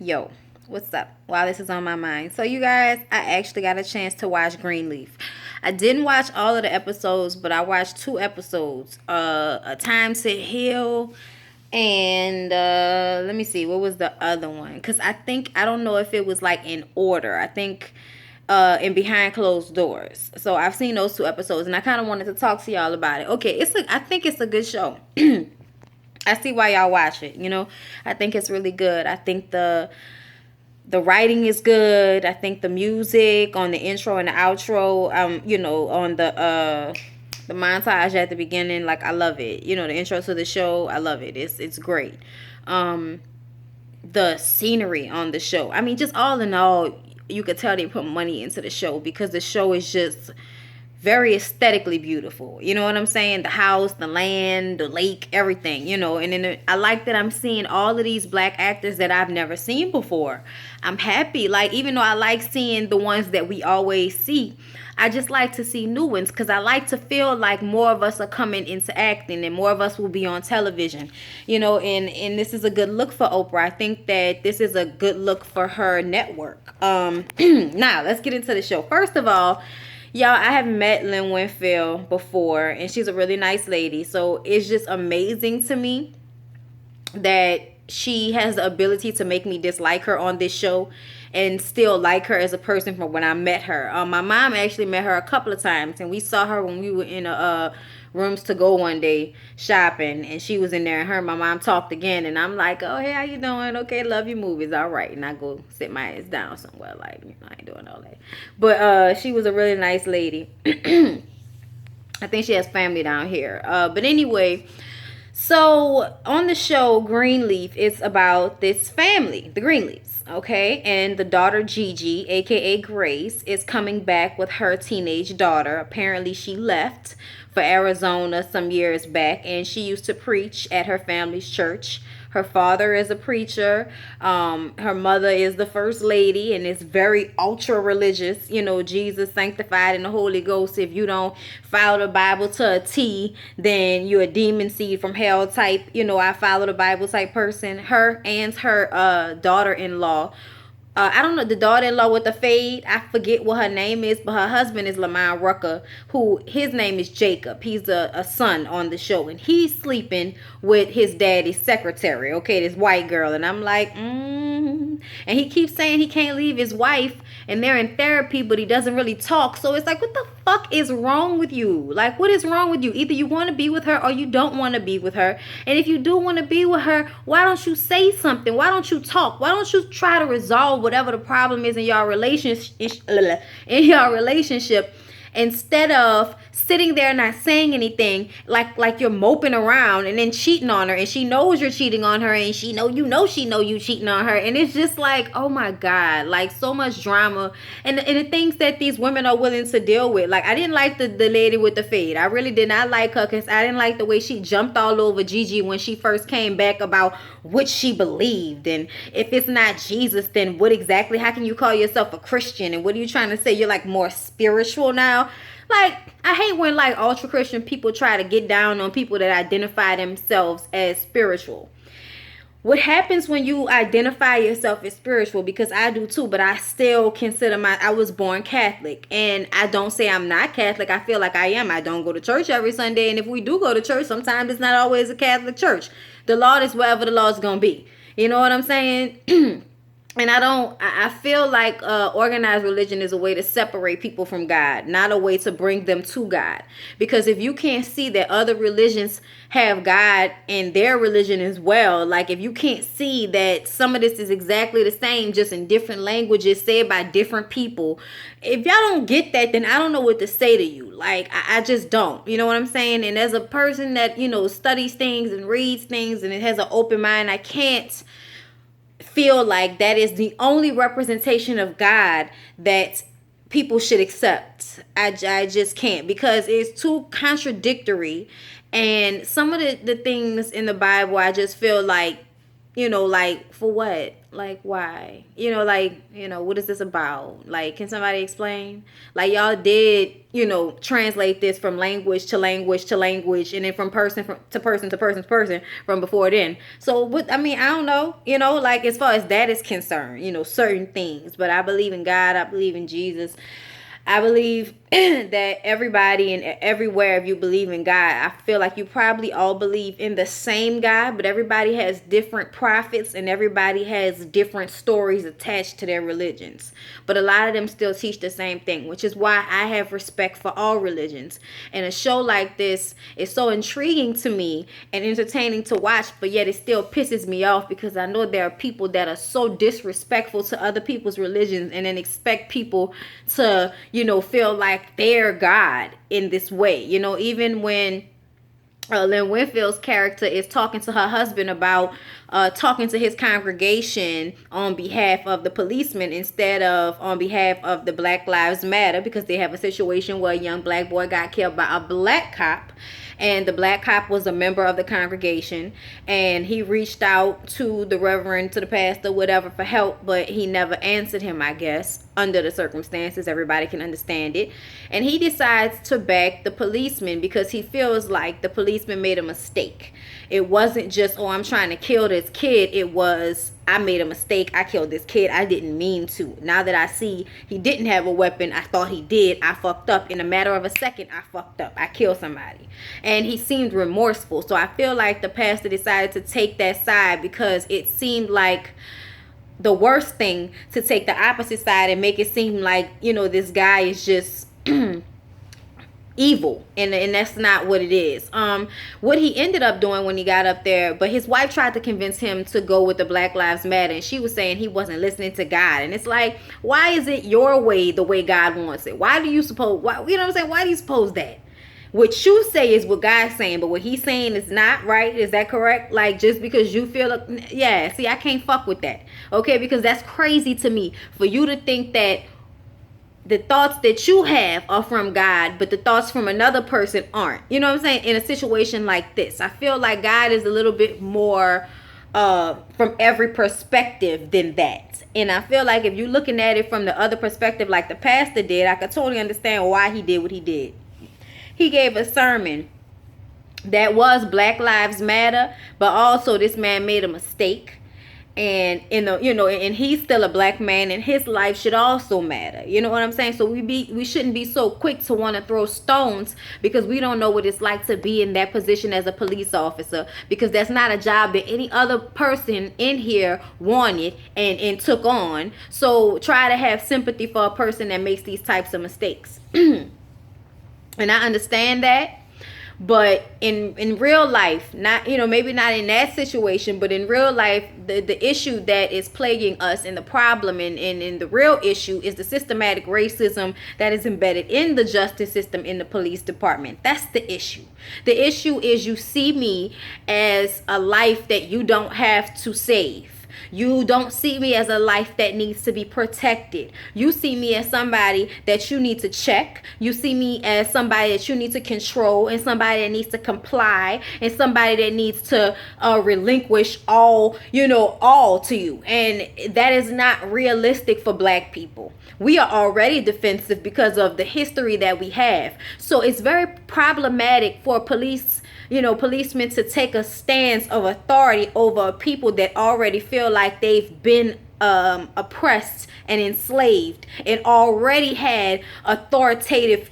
Yo, what's up? While this is on my mind. So, you guys, I actually got a chance to watch Greenleaf. I didn't watch all of the episodes, but I watched two episodes. A Time to Heal and let me see, what was the other one? Because I don't know if it was like in order. I think in Behind Closed Doors. So I've seen those two episodes and I kind of wanted to talk to y'all about it. Okay, I think it's a good show. I see why y'all watch it, you know. I think it's really good. I think the writing is good. I think the music on the intro and the outro, on the montage at the beginning, like I love it. You know, the intro to the show, I love it. It's great. Um the scenery on the show. I mean, just all in all, you could tell they put money into the show because the show is just very aesthetically beautiful. You know what I'm saying? The house, the land, the lake, everything, And then I like that I'm seeing all of these black actors that I've never seen before. I'm happy. Like, even though I like seeing the ones that we always see, I just like to see new ones because I like to feel like more of us are coming into acting and more of us will be on television, and this is a good look for Oprah. I think that this is a good look for her network. Now, let's get into the show. First of all, y'all, I have met Lynn Winfield before, and she's a really nice lady. So it's just amazing to me that she has the ability to make me dislike her on this show and still like her as a person from when I met her. My mom actually met her a couple of times, and we saw her when we were in a rooms to go one day shopping, and she was in there, and her and my mom talked again, and I'm like, oh, hey, how you doing? Okay, love your movies. All right. And I go sit my ass down somewhere, like, I ain't doing all that. But she was a really nice lady. I think she has family down here. But anyway, so on the show Greenleaf, it's about this family, the Greenleafs, okay? And the daughter Gigi, aka Grace, is coming back with her teenage daughter. Apparently she left for Arizona some years back, and she used to preach at her family's church. Her father is a preacher. Her mother is the first lady and is very ultra religious. Jesus sanctified in the Holy Ghost. If you don't follow the Bible to a T, then you're a demon seed from hell type. I follow the Bible type person. Her and her daughter-in-law, I don't know, the daughter-in-law with the fade, I forget what her name is, but her husband is Lamar Rucker, who his name is Jacob. He's a son on the show, and he's sleeping with his daddy's secretary, okay, this white girl. And I'm like, and he keeps saying he can't leave his wife, and they're in therapy, but he doesn't really talk. So it's like, what the fuck is wrong with you? Like, what is wrong with you? Either you want to be with her or you don't want to be with her. And if you do want to be with her, why don't you say something? Why don't you talk? Why don't you try to resolve whatever the problem is in your relationship, instead of sitting there not saying anything, like you're moping around and then cheating on her, and she knows you're cheating on her, and she know you cheating on her, and it's just like, oh my god, like so much drama, and the things that these women are willing to deal with. Like, I didn't like the lady with the fade. I really did not like her because I didn't like the way she jumped all over Gigi when she first came back about what she believed, and if it's not Jesus, then what exactly? How can you call yourself a Christian? And what are you trying to say? You're like more spiritual now? Like, I hate when like ultra Christian people try to get down on people that identify themselves as spiritual. What happens when you identify yourself as spiritual? Because I do too, but I still consider I was born Catholic, and I don't say I'm not Catholic. I feel like I am. I don't go to church every Sunday, and if we do go to church, sometimes it's not always a Catholic church. The Lord is wherever the Lord's gonna be. You know what I'm saying? And I feel like organized religion is a way to separate people from God, not a way to bring them to God. Because if you can't see that other religions have God in their religion as well, like if you can't see that some of this is exactly the same, just in different languages said by different people, if y'all don't get that, then I don't know what to say to you. Like, I just don't. You know what I'm saying? And as a person that, studies things and reads things and it has an open mind, I can't feel like that is the only representation of God that people should accept. I just can't, because it's too contradictory. And some of the things in the Bible, I just feel like like, for what? Like, why? Like, what is this about? Like, can somebody explain? Like, y'all did, translate this from language to language to language, and then from person to person to person to person from before then. So, what, I mean, I don't know, like, as far as that is concerned, certain things. But I believe in God, I believe in Jesus. I believe that everybody and everywhere, if you believe in God, I feel like you probably all believe in the same God, but everybody has different prophets and everybody has different stories attached to their religions. But a lot of them still teach the same thing, which is why I have respect for all religions. And a show like this is so intriguing to me and entertaining to watch, but yet it still pisses me off because I know there are people that are so disrespectful to other people's religions and then expect people to, feel like they're God in this way. Even when Lynn Winfield's character is talking to her husband about talking to his congregation on behalf of the policemen instead of on behalf of the Black Lives Matter, because they have a situation where a young black boy got killed by a black cop, and the black cop was a member of the congregation, and he reached out to the reverend, to the pastor, whatever, for help, but he never answered him, I guess, under the circumstances. Everybody can understand it. And he decides to back the policeman because he feels like the policeman made a mistake. It wasn't just, oh, I'm trying to kill this kid. It was, I made a mistake. I killed this kid. I didn't mean to. Now that I see he didn't have a weapon, I thought he did. I fucked up. In a matter of a second, I fucked up. I killed somebody. And he seemed remorseful. So I feel like the pastor decided to take that side because it seemed like the worst thing to take the opposite side and make it seem like, this guy is just evil, and that's not what it is. What he ended up doing when he got up there, but his wife tried to convince him to go with the Black Lives Matter, and she was saying he wasn't listening to God. And it's like, why is it your way the way God wants it? Why do you suppose, why, what I'm saying, why do you suppose that what you say is what God's saying, but what he's saying is not, right? Is that correct? Like, just because you feel like, yeah, see, I can't fuck with that, okay? Because that's crazy to me for you to think that the thoughts that you have are from God, but the thoughts from another person aren't. You know what I'm saying? In a situation like this, I feel like God is a little bit more from every perspective than that. And I feel like if you're looking at it from the other perspective, like the pastor did, I could totally understand why he did what he did. He gave a sermon that was Black Lives Matter, but also this man made a mistake. And and he's still a black man, and his life should also matter. You know what I'm saying? So we shouldn't be so quick to want to throw stones because we don't know what it's like to be in that position as a police officer, because that's not a job that any other person in here wanted and took on. So try to have sympathy for a person that makes these types of mistakes. And I understand that. But in real life, not, maybe not in that situation, but in real life, the issue that is plaguing us and the problem and the real issue is the systematic racism that is embedded in the justice system, in the police department. That's the issue. The issue is you see me as a life that you don't have to save. You don't see me as a life that needs to be protected. You see me as somebody that you need to check. You see me as somebody that you need to control, and somebody that needs to comply, and somebody that needs to relinquish all to you. And that is not realistic for black people. We are already defensive because of the history that we have. So it's very problematic for policemen to take a stance of authority over people that already feel like they've been oppressed and enslaved and already had authoritative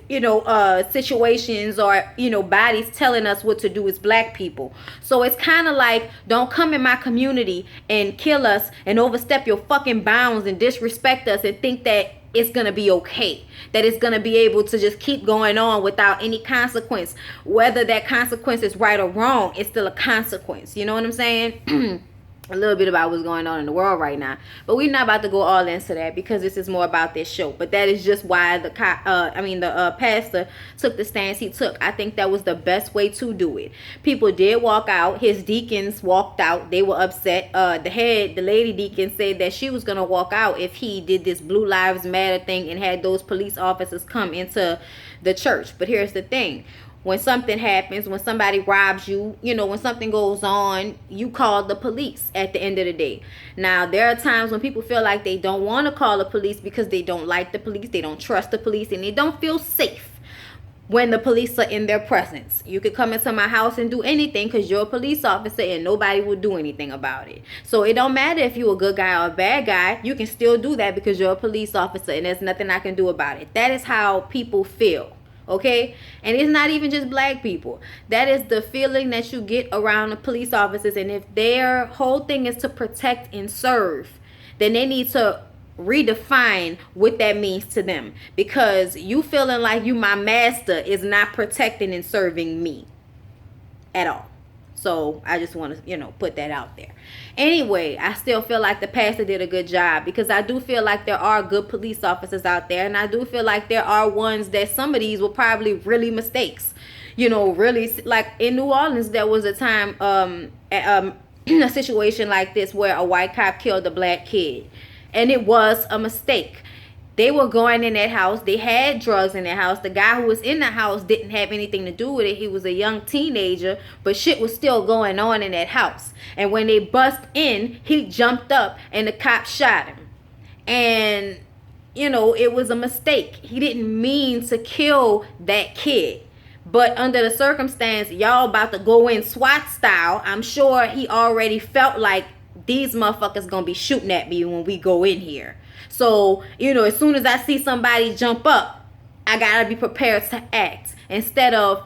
situations or bodies telling us what to do as black people. So it's kind of like, don't come in my community and kill us and overstep your fucking bounds and disrespect us and think that it's gonna be okay, that it's gonna be able to just keep going on without any consequence. Whether that consequence is right or wrong, it's still a consequence. You know what I'm saying? A little bit about what's going on in the world right now, but we're not about to go all into that because this is more about this show. But that is just why the pastor took the stance he took. I think that was the best way to do it. People did walk out. His deacons walked out. They were upset. The lady deacon said that she was gonna walk out if he did this Blue Lives Matter thing and had those police officers come into the church. But here's the thing. when something happens, when somebody robs you, when something goes on, you call the police at the end of the day. Now, there are times when people feel like they don't want to call the police because they don't like the police, they don't trust the police, and they don't feel safe when the police are in their presence. You could come into my house and do anything because you're a police officer and nobody will do anything about it. So it don't matter if you're a good guy or a bad guy. You can still do that because you're a police officer and there's nothing I can do about it. That is how people feel. Okay? And it's not even just black people. That is the feeling that you get around the police officers. And if their whole thing is to protect and serve, then they need to redefine what that means to them, because you feeling like you my master is not protecting and serving me at all. So I just want to put that out there. Anyway, I still feel like the pastor did a good job, because I do feel like there are good police officers out there, and I do feel like there are ones that some of these were probably really mistakes. Really, like in New Orleans, there was a time a situation like this where a white cop killed a black kid. And it was a mistake. They were going in that house. They had drugs in that house. The guy who was in the house didn't have anything to do with it. He was a young teenager, but shit was still going on in that house. And when they bust in, he jumped up and the cop shot him. And, it was a mistake. He didn't mean to kill that kid. But under the circumstance, y'all about to go in SWAT style, I'm sure he already felt like these motherfuckers gonna be shooting at me when we go in here. So, as soon as I see somebody jump up, I gotta be prepared to act. Instead of,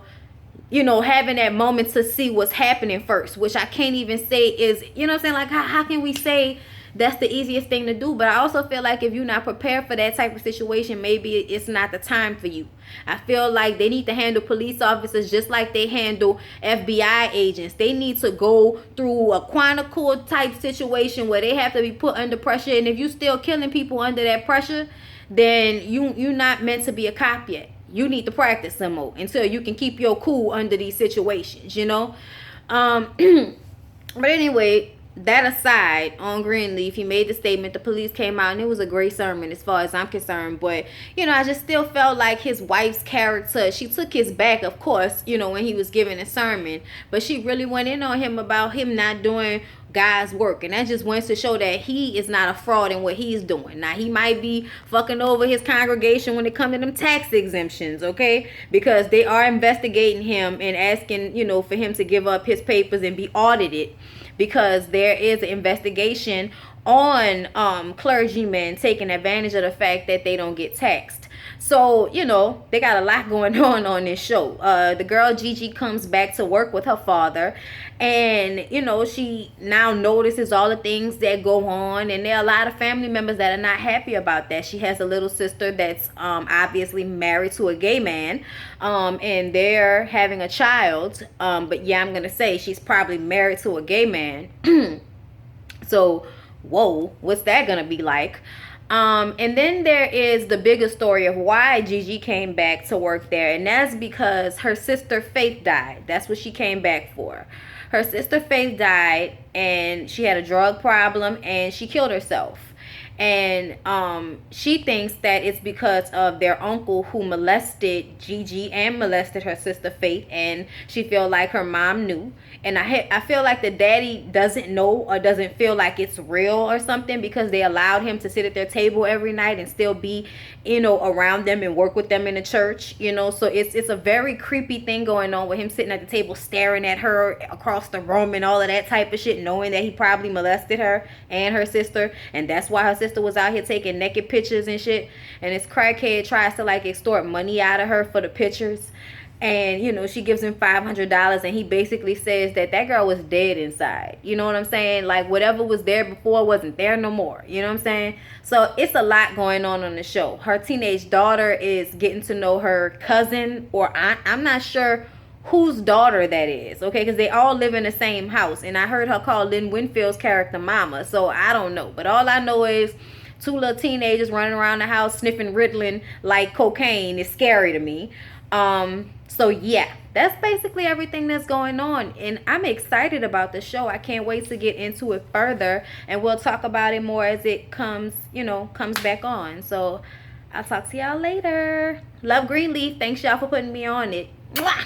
having that moment to see what's happening first, which I can't even say is, what I'm saying? Like, how can we say that's the easiest thing to do? But I also feel like if you're not prepared for that type of situation, maybe it's not the time for you. I feel like they need to handle police officers just like they handle FBI agents. They need to go through a Quantico type situation where they have to be put under pressure. And if you still killing people under that pressure, then you're not meant to be a cop yet. You need to practice some more until you can keep your cool under these situations, But anyway, that aside, on Greenleaf, he made the statement. The police came out, and it was a great sermon as far as I'm concerned. But, I just still felt like his wife's character, she took his back, of course, when he was giving a sermon. But she really went in on him about him not doing God's work. And that just wants to show that he is not a fraud in what he's doing. Now, he might be fucking over his congregation when it comes to them tax exemptions, okay? Because they are investigating him and asking, for him to give up his papers and be audited, because there is an investigation on clergymen taking advantage of the fact that they don't get taxed. So, they got a lot going on this show. The girl Gigi comes back to work with her father, and, she now notices all the things that go on, and there are a lot of family members that are not happy about that. She has a little sister that's obviously married to a gay man, and they're having a child, but yeah, I'm going to say she's probably married to a gay man. So, whoa, what's that going to be like? And then there is the bigger story of why Gigi came back to work there. And that's because her sister Faith died. That's what she came back for. Her sister Faith died, and she had a drug problem, and she killed herself. And she thinks that it's because of their uncle who molested Gigi and molested her sister Faith, and she feel like her mom knew. And I feel like the daddy doesn't know or doesn't feel like it's real or something, because they allowed him to sit at their table every night and still be, around them and work with them in the church, So it's a very creepy thing going on with him sitting at the table staring at her across the room and all of that type of shit, knowing that he probably molested her and her sister. And that's why her sister was out here taking naked pictures and shit. And this crackhead tries to extort money out of her for the pictures. And, she gives him $500, and he basically says that girl was dead inside. You know what I'm saying? Like, whatever was there before wasn't there no more. You know what I'm saying? So it's a lot going on the show. Her teenage daughter is getting to know her cousin or aunt. I'm not sure whose daughter that is, okay? Because they all live in the same house. And I heard her call Lynn Winfield's character Mama. So I don't know. But all I know is two little teenagers running around the house sniffing Ritalin like cocaine is scary to me. So yeah, that's basically everything that's going on, and I'm excited about the show. I can't wait to get into it further, and we'll talk about it more as it comes back on. So I'll talk to y'all later. Love Greenleaf. Thanks y'all for putting me on it. Mwah!